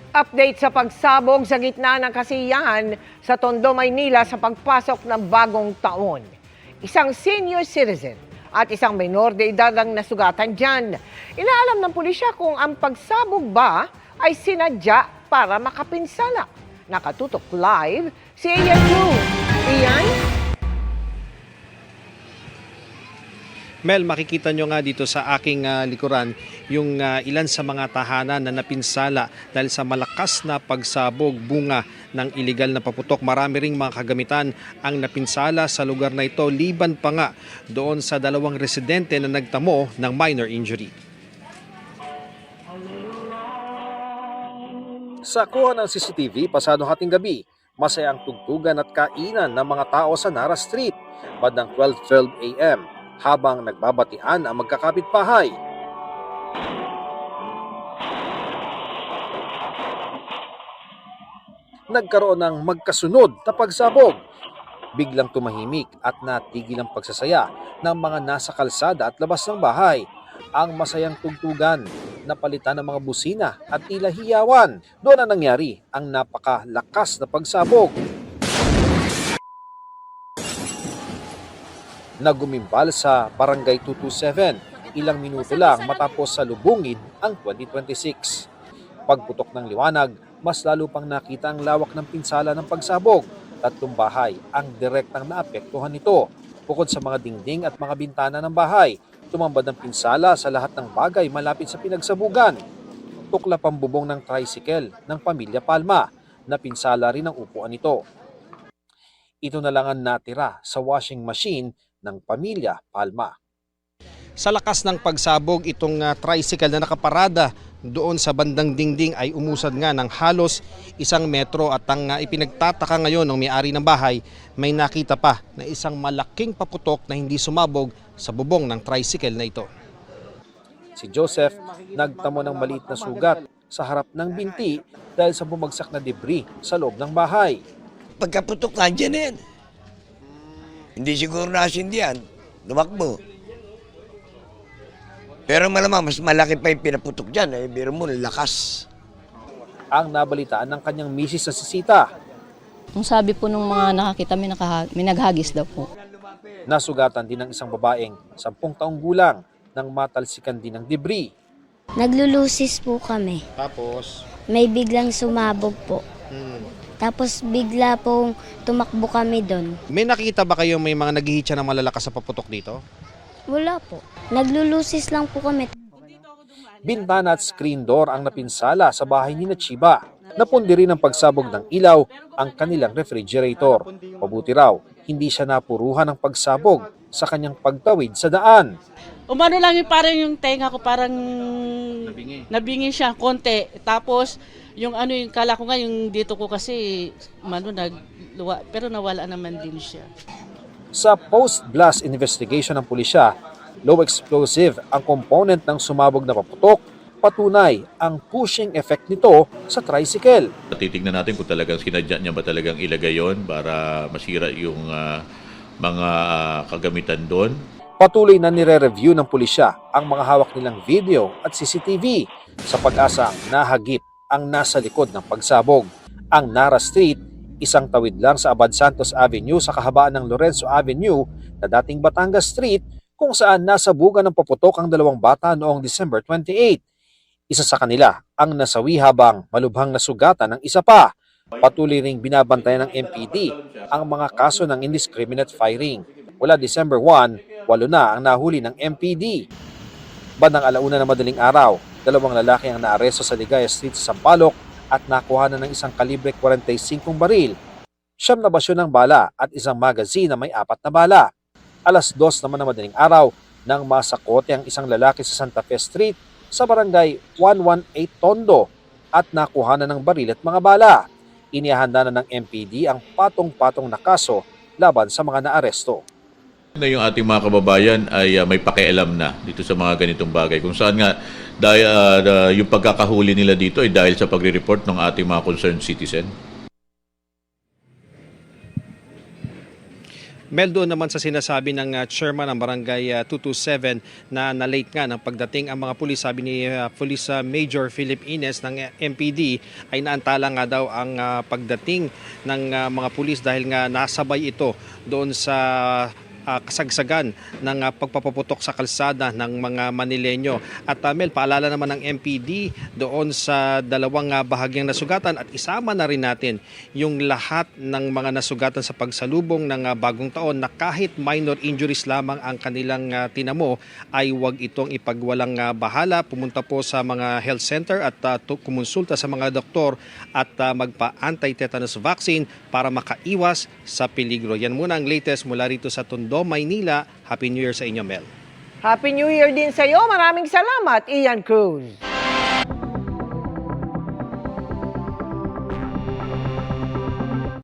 Update sa pagsabog sa gitna ng kasiyahan sa Tondo, Maynila sa pagpasok ng bagong taon. Isang senior citizen at isang minor de edad ang nasugatan dyan. Inaalam ng pulisya kung ang pagsabog ba ay sinadya para makapinsala. Nakatutok live si Ian Cruz. Ian? Mel, makikita nyo nga dito sa aking likuran yung ilan sa mga tahanan na napinsala dahil sa malakas na pagsabog bunga ng iligal na paputok. Marami ring mga kagamitan ang napinsala sa lugar na ito, liban pa nga doon sa dalawang residente na nagtamo ng minor injury. Sa kuha ng CCTV pasado hating gabi, masayang tugtugan at kainan ng mga tao sa Nara Street bandang 12:12 a.m. habang nagbabatian ang magkakapitbahay. Nagkaroon ng magkasunod na pagsabog. Biglang tumahimik at natigil ang pagsasaya ng mga nasa kalsada at labas ng bahay. Ang masayang tugtugan, napalitan ng mga busina at tila hiyawan. Doon na nangyari ang napakalakas na pagsabog. Nagumimbal sa Barangay 227, ilang minuto lang matapos salubungin ang 2026. Pagputok ng liwanag, mas lalo pang nakita ang lawak ng pinsala ng pagsabog. 3 bahay ang direktang naapektuhan nito. Bukod sa mga dingding at mga bintana ng bahay, tumambad ang pinsala sa lahat ng bagay malapit sa pinagsabugan. Tuklap ang bubong ng tricycle ng pamilya Palma, na pinsala rin ang upuan nito. Ito na lang ang natira sa washing machine ng pamilya Palma. Sa lakas ng pagsabog, itong tricycle na nakaparada doon sa bandang dingding ay umusad nga ng halos 1 metro at ang ipinagtataka ngayon ng may-ari ng bahay, may nakita pa na isang malaking paputok na hindi sumabog sa bubong ng tricycle na ito. Si Joseph nagtamo ng maliit na sugat sa harap ng binti dahil sa bumagsak na debris sa loob ng bahay. Pagkaputok nandiyan na yan. Hindi siguro nasindihan, lumakbo. Pero malamang mas malaki pa yung pinaputok dyan, biro mo, lakas. Ang nabalitaan ng kanyang misis na si Sita. Ang sabi po ng mga nakakita, may naghagis daw po. Nasugatan din ng isang babaeng 10 taong gulang nang matalsikan din ng debris. Naglulusis po kami. Tapos? May biglang sumabog po. Tapos bigla pong tumakbo kami doon. May nakita ba kayo may mga naghihitsa ng malalakas sa paputok dito? Wala po. Naglulusis lang po kami. Bintana at screen door ang napinsala sa bahay ni Chiba. Napundi rin ng pagsabog ng ilaw ang kanilang refrigerator. Mabuti raw, hindi siya napuruhan ng pagsabog sa kanyang pagtawid sa daan. Umano lang yung parang yung tenga ko parang nabingi siya konti. Tapos yung yung kala ko nga yung dito ko kasi nagluwa pero nawala naman din siya. Sa post-blast investigation ng pulisya, low explosive ang component ng sumabog na paputok, patunay ang pushing effect nito sa tricycle. Titignan natin kung talagang sinadya niya ba talagang ilagay yon para masira yung mga kagamitan doon. Patuloy na nire-review ng pulisya ang mga hawak nilang video at CCTV sa pag-asang nahagip ang nasa likod ng pagsabog. Ang Nara Street, isang tawid lang sa Abad Santos Avenue sa kahabaan ng Lorenzo Avenue na dating Batangas Street, kung saan nasabugan ng paputok ang 2 bata noong December 28. Isa sa kanila ang nasawi habang malubhang nasugatan ng isa pa. Patuloy ring binabantayan ng MPD ang mga kaso ng indiscriminate firing. Mula December 1, 8 na ang nahuli ng MPD. Bandang 1:00 na madaling araw, 2 lalaki ang naaresto sa Ligaya Street sa Sampaloc at nakuha na ng isang kalibre 45 baril, 9 na basyon ng bala at isang magazine na may 4 na bala. 2:00 naman na madaling araw nang masakote ang isang lalaki sa Santa Fe Street sa barangay 118 Tondo at nakuha na ng baril at mga bala. Inihanda na ng MPD ang patong-patong na kaso laban sa mga naaresto. Na yung ating mga kababayan ay may pakialam na dito sa mga ganitong bagay. Kung saan nga dahil, yung pagkakahuli nila dito ay dahil sa pagre-report ng ating mga concerned citizen. Mel, doon naman sa sinasabi ng chairman ng Barangay 227 na na-late nga ng pagdating ang mga pulis, sabi ni Police Major Philip Ines ng MPD ay naantala nga daw ang pagdating ng mga pulis dahil nga nasabay ito doon sa kasagsagan ng pagpapaputok sa kalsada ng mga Manileño. At Mel, paalala naman ng MPD doon sa dalawang bahagyang nasugatan at isama na rin natin yung lahat ng mga nasugatan sa pagsalubong ng bagong taon na kahit minor injuries lamang ang kanilang tinamo ay huwag itong ipagwalang bahala. Pumunta po sa mga health center at kumonsulta sa mga doktor at magpa-anti-tetanus vaccine para makaiwas sa peligro. Yan muna ang latest mula rito sa Tondo, Maynila. Happy New Year sa inyo, Mel. Happy New Year din sa iyo. Maraming salamat, Ian Cruz.